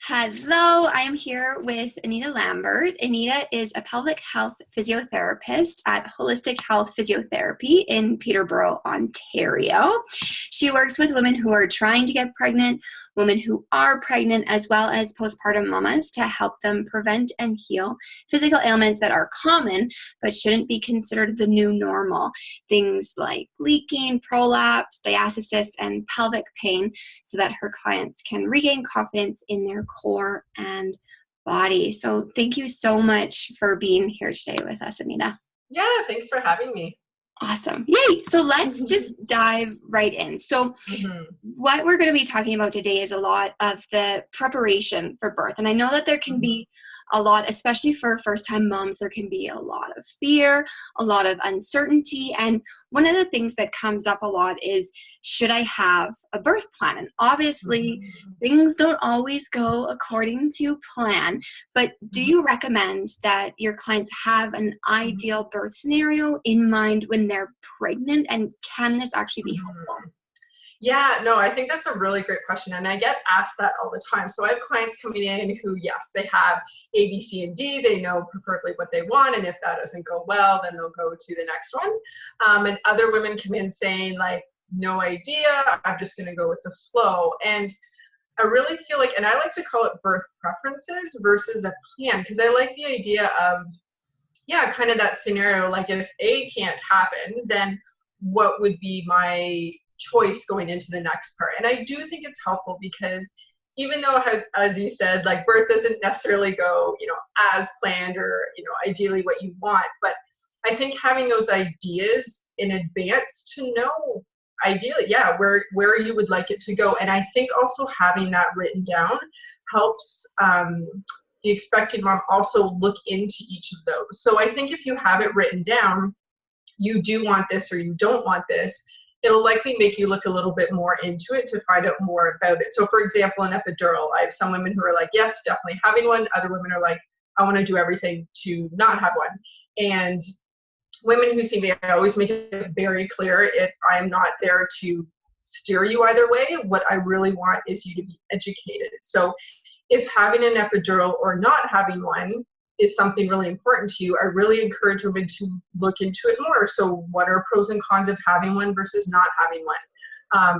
Hello, I am here with Anita Lambert. Anita is a pelvic health physiotherapist at Holistic Health Physiotherapy in Peterborough, Ontario. She works with women who are trying to get pregnant, women who are pregnant, as well as postpartum mamas to help them prevent and heal physical ailments that are common but shouldn't be considered the new normal. Things like leaking, prolapse, diastasis, and pelvic pain, so that her clients can regain confidence in their core and body. So thank you so much for being here today with us, Anita. Yeah, thanks for having me. Awesome. Yay. So let's just dive right in. So what we're going to be talking about today is a lot of the preparation for birth. And I know that there can be a lot, especially for first-time moms, there can be a lot of fear, a lot of uncertainty. And one of the things that comes up a lot is, should I have a birth plan? And obviously, things don't always go according to plan. But do you recommend that your clients have an ideal birth scenario in mind when they're pregnant? And can this actually be helpful? Yeah, no, I think that's a really great question. And I get asked that all the time. So I have clients coming in who, yes, they have A, B, C, and D. They know preferably what they want. And if that doesn't go well, then they'll go to the next one. And other women come in saying, like, no idea, I'm just going to go with the flow. And I really feel like, and I like to call it birth preferences versus a plan, because I like the idea of, yeah, kind of that scenario, like if A can't happen, then what would be my choice going into the next part? And I do think it's helpful because even though, as you said, like birth doesn't necessarily go, as planned or, ideally what you want, but I think having those ideas in advance to know ideally, yeah, where you would like it to go. And I think also having that written down helps the expecting mom also look into each of those. So I think if you have it written down, you do want this or you don't want this, it'll likely make you look a little bit more into it to find out more about it. So for example, an epidural, I have some women who are like, yes, definitely having one. Other women are like, I want to do everything to not have one. And women who see me, I always make it very clear, I'm not there to steer you either way. What I really want is you to be educated. So if having an epidural or not having one is something really important to you, I really encourage women to look into it more. So what are pros and cons of having one versus not having one?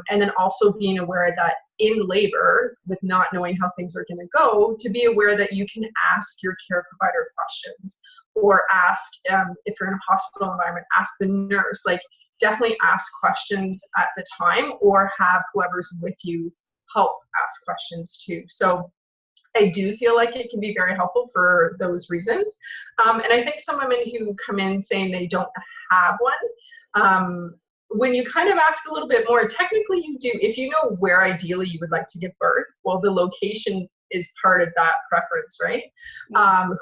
And then also being aware that in labor, with not knowing how things are going to go, to be aware that you can ask your care provider questions, or ask, if you're in a hospital environment, ask the nurse. Like, definitely ask questions at the time, or have whoever's with you help ask questions too. So I do feel like it can be very helpful for those reasons. And I think some women who come in saying they don't have one, when you kind of ask a little bit more, technically you do. If you know where ideally you would like to give birth, well, the location is part of that preference, right?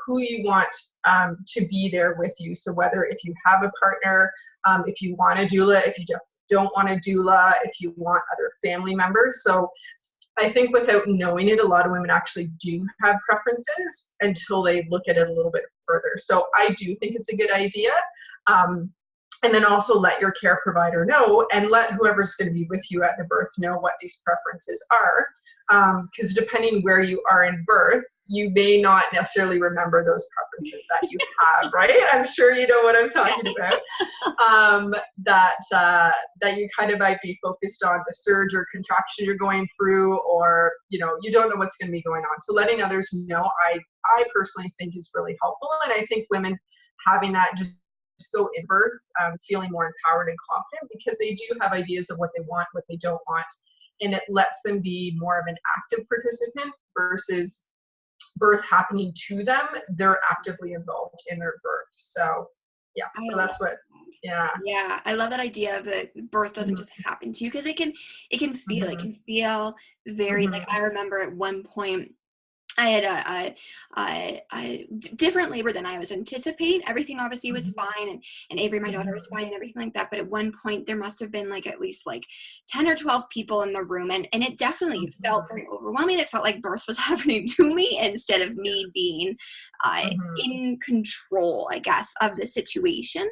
Who you want to be there with you. So whether if you have a partner, if you want a doula, if you just don't want a doula, if you want other family members. So I think without knowing it, a lot of women actually do have preferences until they look at it a little bit further. So I do think it's a good idea. And then also let your care provider know, and let whoever's going to be with you at the birth know what these preferences are. Because depending where you are in birth, you may not necessarily remember those preferences that you have, right? I'm sure you know what I'm talking about. That you kind of might be focused on the surge or contraction you're going through, or, you don't know what's going to be going on. So letting others know, I personally think is really helpful. And I think women having that just go in birth, feeling more empowered and confident, because they do have ideas of what they want, what they don't want. And it lets them be more of an active participant versus birth happening to them. They're actively involved in their birth. So yeah, so that's what, yeah. Yeah, I love that idea of that birth doesn't just happen to you, because it can feel very, like, I remember at one point I had a different labor than I was anticipating. Everything obviously was fine, and Avery, my daughter, was fine and everything like that. But at one point there must have been at least 10 or 12 people in the room. And it definitely felt very overwhelming. It felt like birth was happening to me instead of me being in control, I guess, of the situation.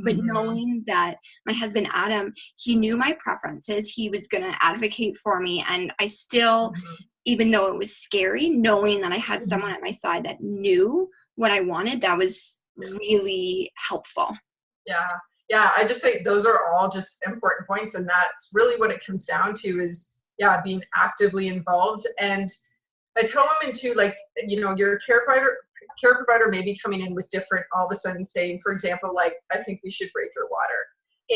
But knowing that my husband, Adam, he knew my preferences, he was going to advocate for me. And I still even though it was scary, knowing that I had someone at my side that knew what I wanted, that was really helpful. Yeah. Yeah. I just think those are all just important points. And that's really what it comes down to is, being actively involved. And I tell women too, like, your care provider may be coming in with different, all of a sudden saying, for example, like, I think we should break your water.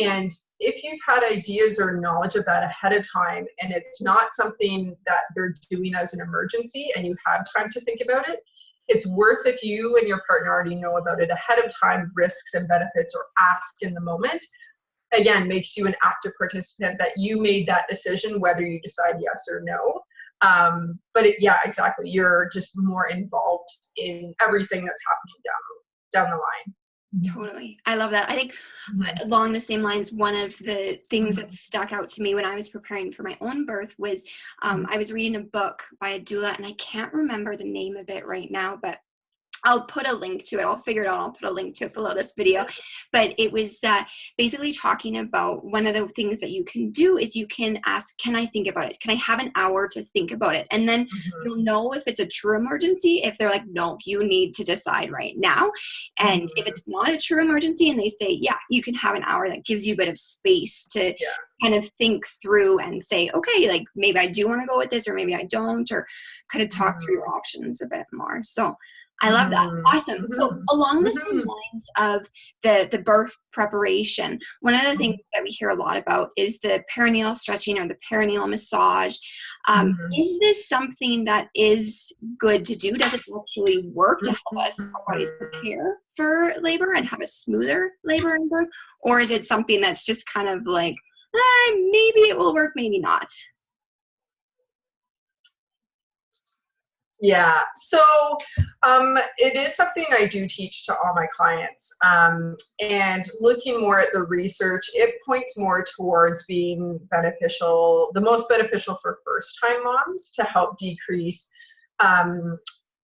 And if you've had ideas or knowledge of that ahead of time, and it's not something that they're doing as an emergency and you have time to think about it, it's worth, if you and your partner already know about it ahead of time, risks and benefits, or ask in the moment, again, makes you an active participant, that you made that decision, whether you decide yes or no. But exactly. You're just more involved in everything that's happening down the line. Totally. I love that. I think along the same lines, one of the things that stuck out to me when I was preparing for my own birth was I was reading a book by a doula, and I can't remember the name of it right now, but I'll put a link to it. I'll figure it out. I'll put a link to it below this video. But it was basically talking about one of the things that you can do is you can ask, can I think about it? Can I have an hour to think about it? And then you'll know if it's a true emergency, if they're like, no, you need to decide right now. And if it's not a true emergency and they say, yeah, you can have an hour, that gives you a bit of space to kind of think through and say, okay, like maybe I do want to go with this, or maybe I don't, or kind of talk through your options a bit more. So I love that. Awesome. So along the same lines of the birth preparation, one of the things that we hear a lot about is the perineal stretching or the perineal massage. Is this something that is good to do? Does it actually work to help us, our bodies, prepare for labor and have a smoother labor and birth? Or is it something that's just kind of like, maybe it will work, maybe not? Yeah, so it is something I do teach to all my clients. And looking more at the research, it points more towards being beneficial, the most beneficial for first-time moms, to help decrease,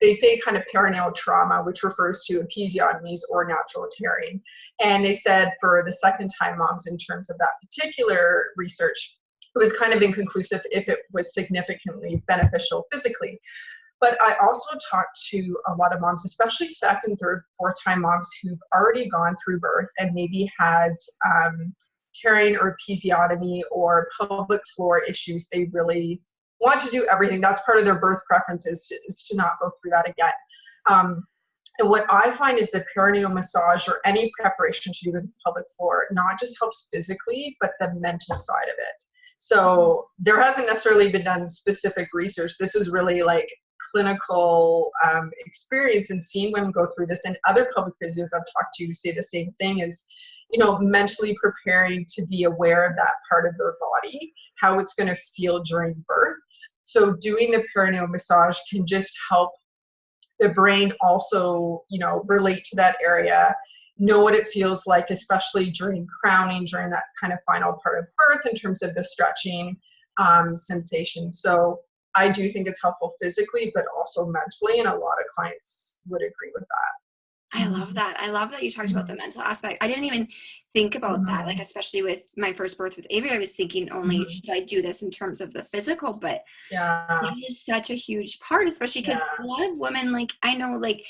they say, kind of perineal trauma, which refers to episiotomies or natural tearing. And they said for the second-time moms, in terms of that particular research, it was kind of inconclusive if it was significantly beneficial physically. But I also talk to a lot of moms, especially second, third, fourth-time moms who've already gone through birth and maybe had tearing or episiotomy or pelvic floor issues. They really want to do everything. That's part of their birth preference, is to not go through that again. And what I find is the perineal massage, or any preparation to do with the pelvic floor, not just helps physically, but the mental side of it. So there hasn't necessarily been done specific research. This is really like clinical experience, and seeing women go through this, and other pelvic physios I've talked to say the same thing, is, mentally preparing to be aware of that part of their body, how it's going to feel during birth. So doing the perineal massage can just help the brain also, relate to that area, know what it feels like, especially during crowning, during that kind of final part of birth, in terms of the stretching sensation. So I do think it's helpful physically, but also mentally, and a lot of clients would agree with that. I love that. I love that you talked about the mental aspect. I didn't even think about that, like, especially with my first birth with Avery, I was thinking only, should I do this in terms of the physical? But it is such a huge part, especially because a lot of women, like, I know, like,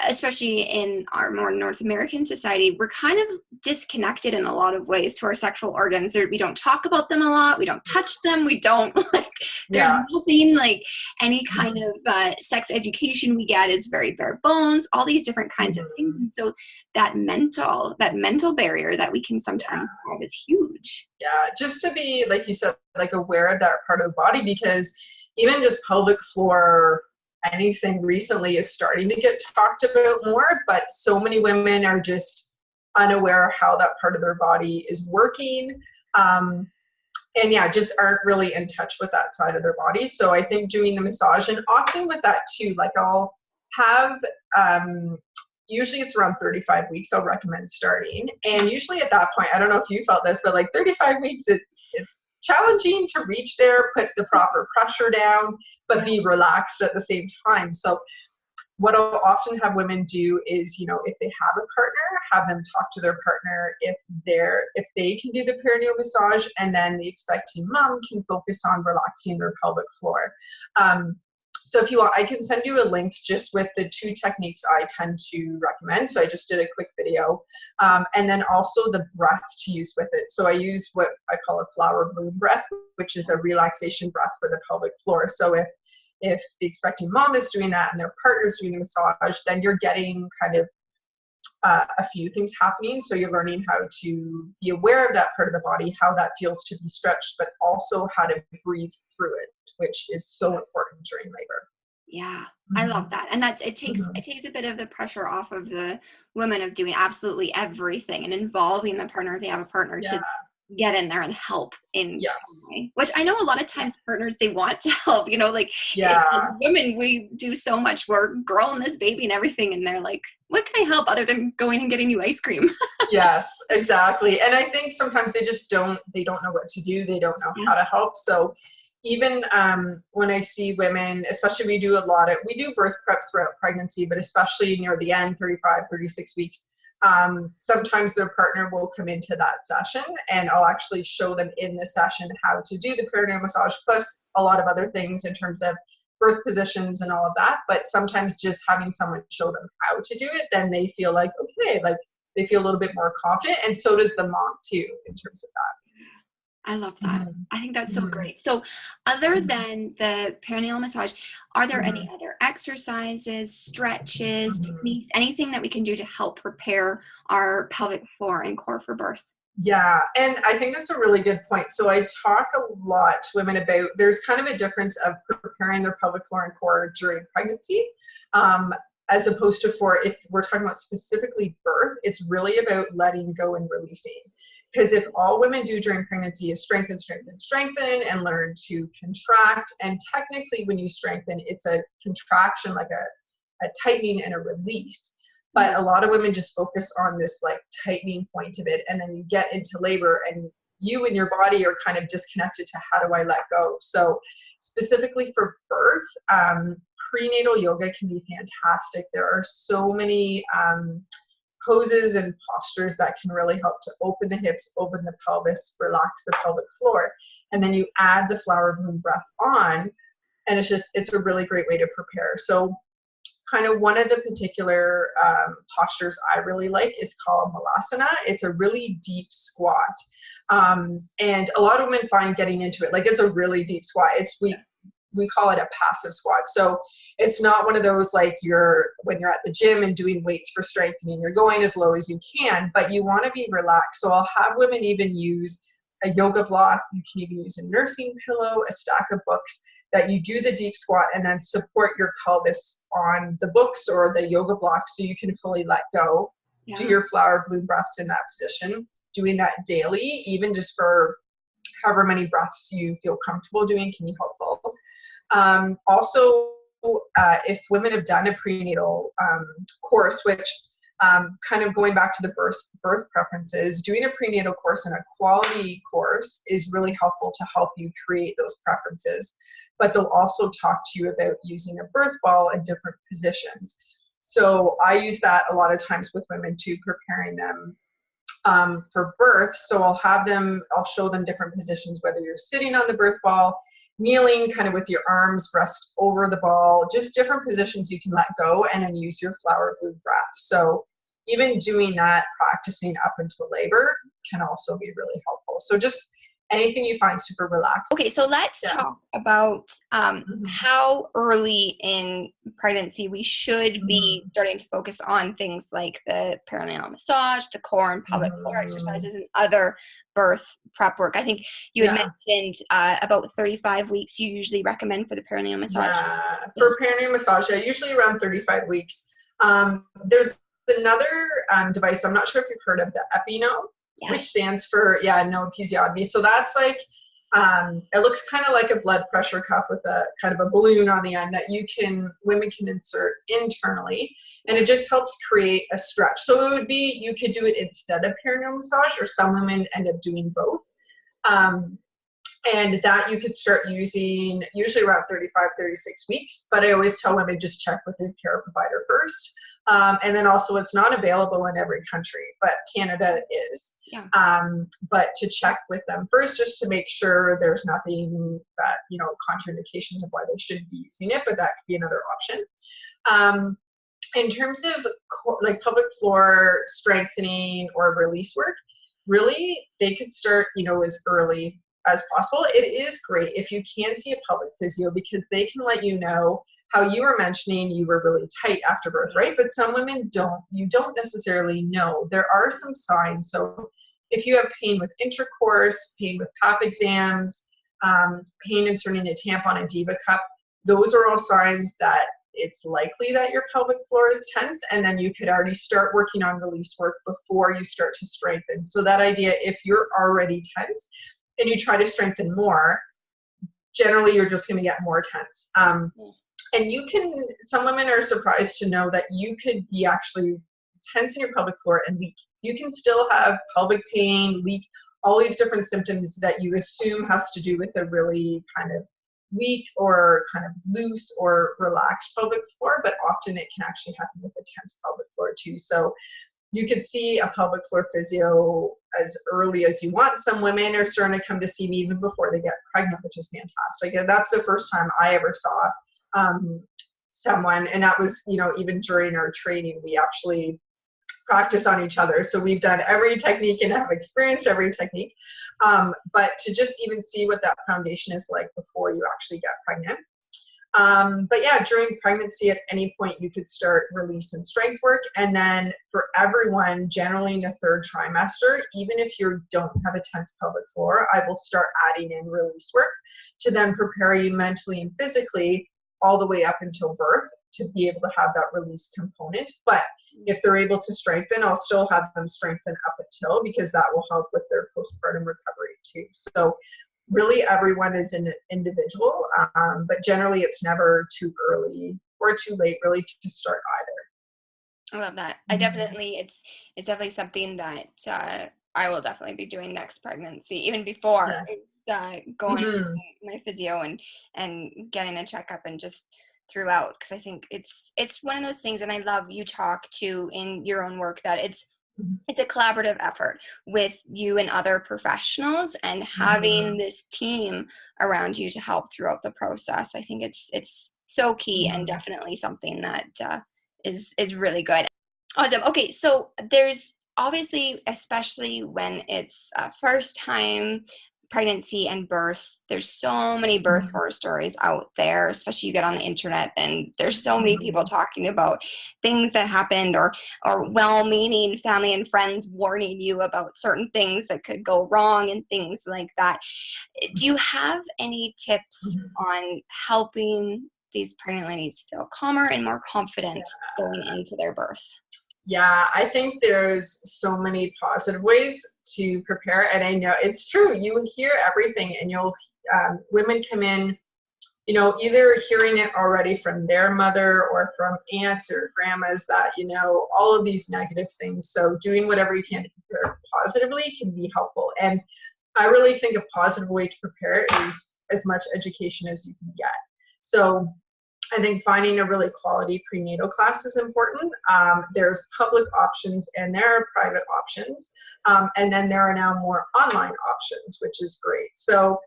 especially in our more North American society, we're kind of disconnected in a lot of ways to our sexual organs. We don't talk about them a lot. We don't touch them. We don't, like, there's nothing, like, any kind of sex education we get is very bare bones, all these different kinds of things. And so that mental barrier that we can sometimes have is huge. Yeah, just to be, like you said, like, aware of that part of the body, because even just pelvic floor, anything recently is starting to get talked about more, but so many women are just unaware of how that part of their body is working. And just aren't really in touch with that side of their body. So I think doing the massage, and often with that too, like, I'll have, usually it's around 35 weeks, I'll recommend starting. And usually at that point, I don't know if you felt this, but like 35 weeks, it's challenging to reach there, put the proper pressure down, but be relaxed at the same time. So what I'll often have women do is, you know, if they have a partner, have them talk to their partner if they can do the perineal massage, and then the expecting mom can focus on relaxing their pelvic floor. So if you want, I can send you a link just with the 2 techniques I tend to recommend. So I just did a quick video. And then also the breath to use with it. So I use what I call a flower bloom breath, which is a relaxation breath for the pelvic floor. So if the expecting mom is doing that and their partner is doing the massage, then you're getting kind of a few things happening. So you're learning how to be aware of that part of the body, how that feels to be stretched, but also how to breathe through it, which is so important during labor. Yeah, I love that. And it takes a bit of the pressure off of the women of doing absolutely everything and involving the partner if they have a partner to get in there and help in some way. Which I know a lot of times partners, they want to help, you know, like as women, we do so much work growing this baby and everything, and they're like, what can I help other than going and getting you ice cream? Yes, exactly. And I think sometimes they don't know what to do. They don't know how to help. So even when I see women, especially we do birth prep throughout pregnancy, but especially near the end, 35, 36 weeks, sometimes their partner will come into that session, and I'll actually show them in the session how to do the perineal massage, plus a lot of other things in terms of birth positions and all of that. But sometimes just having someone show them how to do it, then they feel like, okay, like they feel a little bit more confident, and so does the mom too in terms of that. I love that. I think that's so great. So other than the perineal massage, are there any other exercises, stretches, techniques, anything that we can do to help prepare our pelvic floor and core for birth? Yeah, and I think that's a really good point. So I talk a lot to women about, there's kind of a difference of preparing their pelvic floor and core during pregnancy, as opposed to if we're talking about specifically birth, it's really about letting go and releasing. Because if all women do during pregnancy is strengthen, strengthen, strengthen, and learn to contract, and technically when you strengthen, it's a contraction, like a tightening and a release. But a lot of women just focus on this like tightening point of it, and then you get into labor and you and your body are kind of disconnected to how do I let go. So specifically for birth, prenatal yoga can be fantastic. There are so many poses and postures that can really help to open the hips, open the pelvis, relax the pelvic floor. And then you add the flower bloom breath on, and it's a really great way to prepare. So kind of one of the particular postures I really like is called malasana. It's a really deep squat. And a lot of women find getting into it, like it's a really deep squat. We call it a passive squat. So it's not one of those like when you're at the gym and doing weights for strengthening, you're going as low as you can, but you want to be relaxed. So I'll have women even use a yoga block. You can even use a nursing pillow, a stack of books, that you do the deep squat and then support your pelvis on the books or the yoga block so you can fully let go. Yeah. Do your flower bloom breaths in that position. Doing that daily, even just for however many breaths you feel comfortable doing, can be helpful. Also, if women have done a prenatal course, which kind of going back to the birth preferences, doing a prenatal course and a quality course is really helpful to help you create those preferences. But they'll also talk to you about using a birth ball in different positions. So I use that a lot of times with women too, preparing them for birth. So I'll show them different positions, whether you're sitting on the birth ball, kneeling kind of with your arms rest over the ball, just different positions you can let go and then use your flower bloom breath. So even doing that, practicing up until labor can also be really helpful. So just anything you find super relaxed. Okay, so let's talk about how early in pregnancy we should be starting to focus on things like the perineal massage, the core and pelvic floor exercises, and other birth prep work. I think you had mentioned about 35 weeks you usually recommend for the perineal massage. For perineal massage, usually around 35 weeks. There's another device, I'm not sure if you've heard of the Epino. Yes. Which stands for, no episiotomy. So that's like, it looks kind of like a blood pressure cuff with a kind of a balloon on the end that women can insert internally, and it just helps create a stretch. So it would be, you could do it instead of perineal massage, or some women end up doing both. And that you could start using usually around 35, 36 weeks. But I always tell women just check with their care provider first. And then also it's not available in every country, but Canada is. Yeah. But to check with them first, just to make sure there's nothing that, contraindications of why they shouldn't be using it, but that could be another option. In terms of like pelvic floor strengthening or release work, really they could start, as early as possible. It is great if you can see a pelvic physio because they can let you know how you were mentioning you were really tight after birth, right? But some women you don't necessarily know. There are some signs. So if you have pain with intercourse, pain with pap exams, pain inserting a tampon and Diva cup, those are all signs that it's likely that your pelvic floor is tense, and then you could already start working on release work before you start to strengthen. So that idea, if you're already tense and you try to strengthen more, generally you're just going to get more tense. And some women are surprised to know that you could be actually tense in your pelvic floor and leak. You can still have pelvic pain, leak, all these different symptoms that you assume has to do with a really kind of weak or kind of loose or relaxed pelvic floor, but often it can actually happen with a tense pelvic floor too. So you could see a pelvic floor physio as early as you want. Some women are starting to come to see me even before they get pregnant, which is fantastic. And that's the first time I ever saw someone, and that was, even during our training, we actually practice on each other. So we've done every technique and have experienced every technique. But to just even see what that foundation is like before you actually get pregnant. But yeah, during pregnancy, at any point you could start release and strength work. And then for everyone, generally in the third trimester, even if you don't have a tense pelvic floor, I will start adding in release work to then prepare you mentally and physically all the way up until birth to be able to have that release component. But if they're able to strengthen, I'll still have them strengthen up until, because that will help with their postpartum recovery too. So really everyone is an individual, but generally it's never too early or too late really to start either. I love that. I definitely, it's definitely something that I will definitely be doing next pregnancy, even before. Yeah. Going to my physio and getting a checkup and just throughout, because I think it's one of those things, and I love you talk to in your own work that it's a collaborative effort with you and other professionals, and having this team around you to help throughout the process. I think it's so key and definitely something that is really good. Awesome. Okay, so there's obviously, especially when it's a first time pregnancy and birth, there's so many birth horror stories out there, especially you get on the internet and there's so many people talking about things that happened, or well-meaning family and friends warning you about certain things that could go wrong and things like that. Do you have any tips on helping these pregnant ladies feel calmer and more confident going into their birth? Yeah, I think there's so many positive ways to prepare. And I know it's true. You hear everything, and women come in, either hearing it already from their mother or from aunts or grandmas that, all of these negative things. So doing whatever you can to prepare positively can be helpful. And I really think a positive way to prepare is as much education as you can get. So I think finding a really quality prenatal class is important. There's public options and there are private options. And then there are now more online options, which is great. So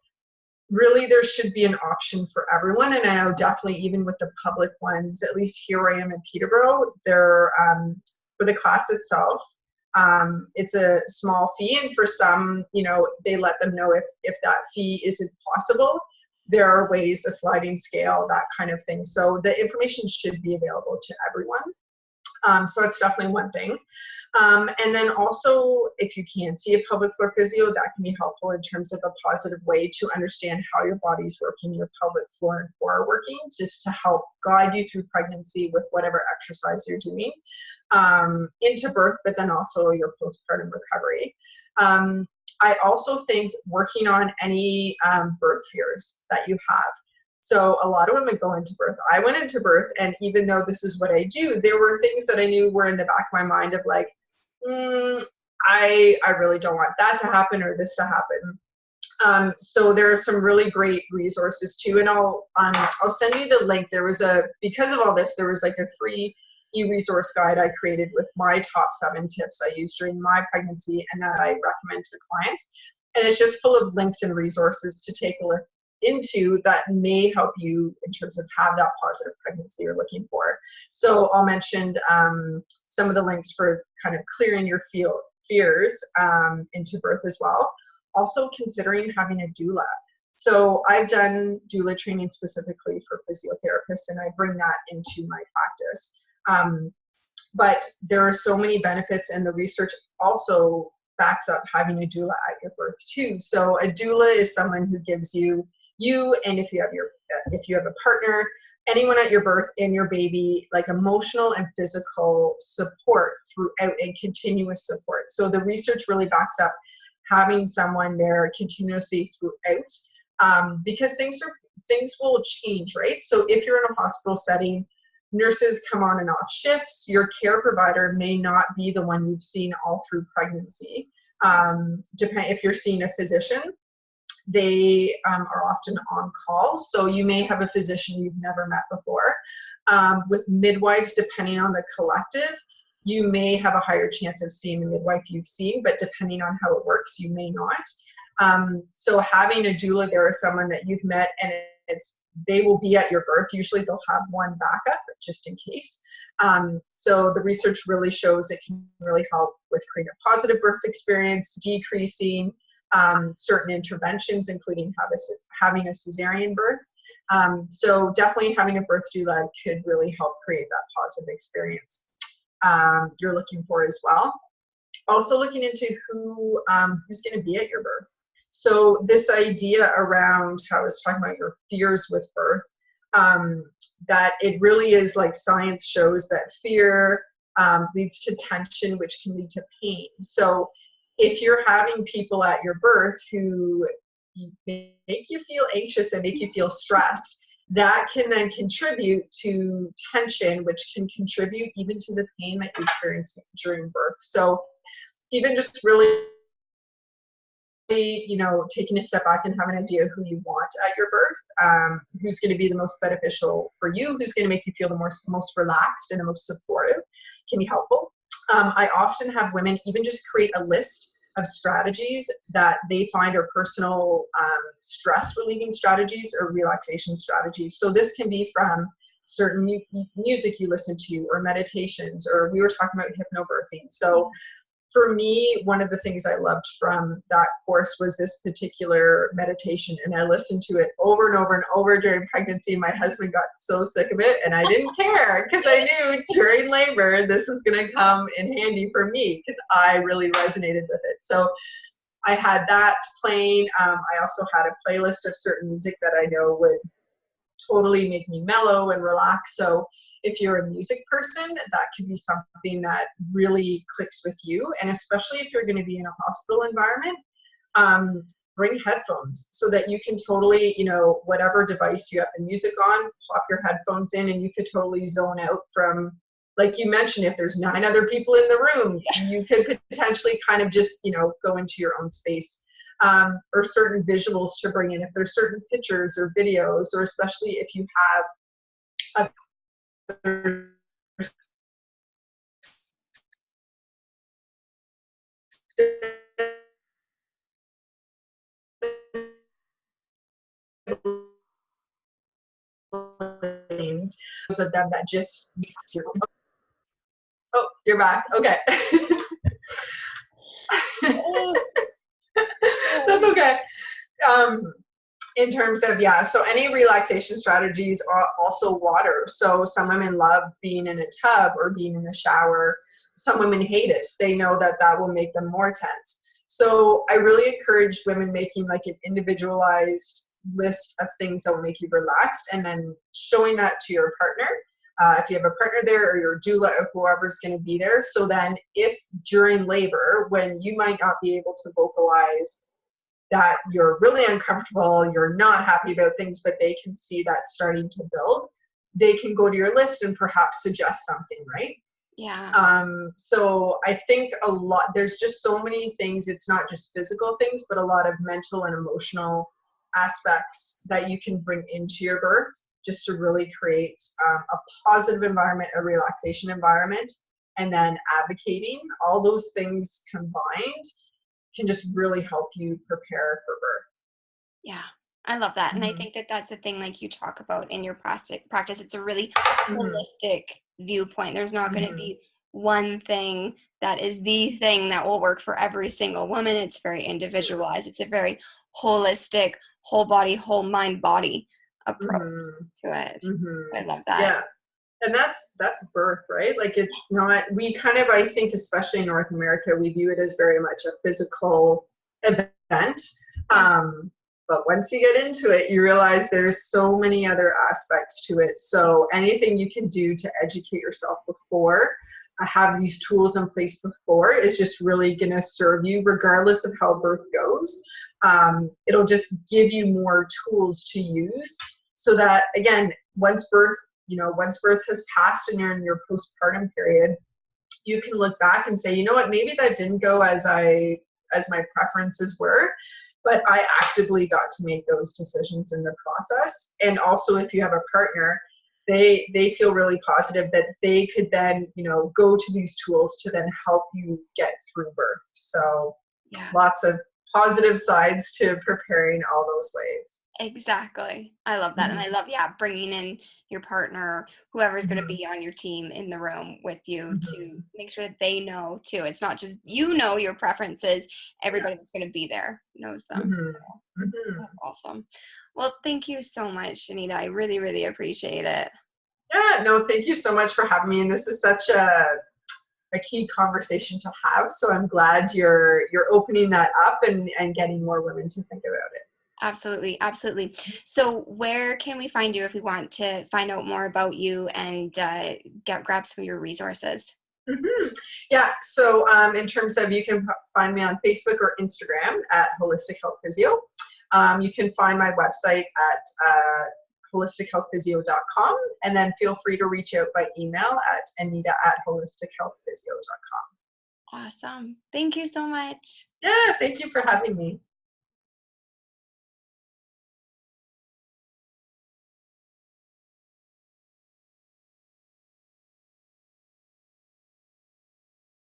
really there should be an option for everyone. And I know definitely even with the public ones, at least here I am in Peterborough, they're, for the class itself, it's a small fee. And for some, they let them know if that fee isn't possible. There are ways, a sliding scale, that kind of thing. So the information should be available to everyone. So that's definitely one thing. And then also, if you can see a pelvic floor physio, that can be helpful in terms of a positive way to understand how your body's working, your pelvic floor and core are working, just to help guide you through pregnancy with whatever exercise you're doing into birth, but then also your postpartum recovery. I also think working on any birth fears that you have. So a lot of women go into birth. I went into birth, and even though this is what I do, there were things that I knew were in the back of my mind of like, I really don't want that to happen or this to happen. So there are some really great resources too, and I'll send you the link. Because of all this, there was like a free e-resource guide I created with my top 7 tips I used during my pregnancy and that I recommend to clients. And it's just full of links and resources to take a look into that may help you in terms of have that positive pregnancy you're looking for. So I'll mention some of the links for kind of clearing your fears into birth as well. Also considering having a doula. So I've done doula training specifically for physiotherapists, and I bring that into my practice. But there are so many benefits, and the research also backs up having a doula at your birth too. So a doula is someone who gives you and if you have a partner, anyone at your birth and your baby, like emotional and physical support throughout, and continuous support. So the research really backs up having someone there continuously throughout, because things will change, right? So if you're in a hospital setting, nurses come on and off shifts. Your care provider may not be the one you've seen all through pregnancy. If you're seeing a physician, they are often on call. So you may have a physician you've never met before. With midwives, depending on the collective, you may have a higher chance of seeing the midwife you've seen, but depending on how it works, you may not. So having a doula there is someone that you've met, and they will be at your birth. Usually they'll have one backup just in case. So the research really shows it can really help with creating a positive birth experience, decreasing certain interventions, including having a cesarean birth. So definitely having a birth doula could really help create that positive experience you're looking for as well. Also looking into who's going to be at your birth. So this idea around how I was talking about your fears with birth, that it really is like science shows that fear leads to tension, which can lead to pain. So if you're having people at your birth who make you feel anxious and make you feel stressed, that can then contribute to tension, which can contribute even to the pain that you experience during birth. So even just really, taking a step back and having an idea who you want at your birth, who's going to be the most beneficial for you, who's going to make you feel the most relaxed and the most supportive, can be helpful. I often have women even just create a list of strategies that they find are personal stress relieving strategies or relaxation strategies. So this can be from certain music you listen to, or meditations, or we were talking about hypnobirthing. So for me, one of the things I loved from that course was this particular meditation, and I listened to it over and over and over during pregnancy. My husband got so sick of it, and I didn't care because I knew during labor this was going to come in handy for me because I really resonated with it. So I had that playing. I also had a playlist of certain music that I know would totally make me mellow and relax. So if you're a music person, that could be something that really clicks with you. And especially if you're going to be in a hospital environment, bring headphones so that you can totally, whatever device you have the music on, pop your headphones in, and you could totally zone out from, like you mentioned, if there's 9 other people in the room, you could potentially kind of just, go into your own space. Or certain visuals to bring in, if there's certain pictures or videos, or especially if you have those of them that just, oh, you're back. Okay. That's okay. In terms of, so any relaxation strategies are also water. So some women love being in a tub or being in the shower. Some women hate it. They know that that will make them more tense. So I really encourage women making like an individualized list of things that will make you relaxed, and then showing that to your partner. If you have a partner there, or your doula, or whoever's going to be there. So then if during labor, when you might not be able to vocalize that you're really uncomfortable, you're not happy about things, but they can see that starting to build, they can go to your list and perhaps suggest something, right? Yeah. So I think there's just so many things. It's not just physical things, but a lot of mental and emotional aspects that you can bring into your birth just to really create a positive environment, a relaxation environment, and then advocating. All those things combined can just really help you prepare for birth. Yeah, I love that. And I Mm-hmm. think that that's the thing, like you talk about in your practice, it's a really Mm-hmm. holistic viewpoint. There's not going to Mm-hmm. be one thing that is the thing that will work for every single woman. It's very individualized. It's a very holistic, whole body, whole mind, body approach Mm-hmm. to it. Mm-hmm. I love that. Yeah. And that's birth, right? Like it's not, we kind of, I think, especially in North America, we view it as very much a physical event. Yeah. But once you get into it, you realize there's so many other aspects to it. So anything you can do to educate yourself before, have these tools in place before, is just really going to serve you regardless of how birth goes. It'll just give you more tools to use so that, again, once birth has passed and you're in your postpartum period, you can look back and say, you know what, maybe that didn't go as my preferences were, but I actively got to make those decisions in the process. And also, if you have a partner, they feel really positive that they could then, go to these tools to then help you get through birth. So Yeah. lots of positive sides to preparing all those ways. Exactly. I love that. And I Mm-hmm. love, yeah, bringing in your partner, whoever's going to Mm-hmm. be on your team in the room with you to Mm-hmm. make sure that they know too. It's not just you know your preferences, Yeah. everybody that's going to be there knows them. Mm-hmm. Mm-hmm. That's awesome. Well, thank you so much, Anita. I really, really appreciate it. Yeah, no, thank you so much for having me. And this is such a key conversation to have. So I'm glad you're opening that up and getting more women to think about it. Absolutely, absolutely. So, where can we find you if we want to find out more about you and grab some of your resources? Hmm. Yeah, so in terms of, you can find me on Facebook or Instagram at Holistic Health Physio. You can find my website at holistichealthphysio.com, and then feel free to reach out by email at anita@holistichealthphysio.com. Awesome. Thank you so much. Yeah, thank you for having me.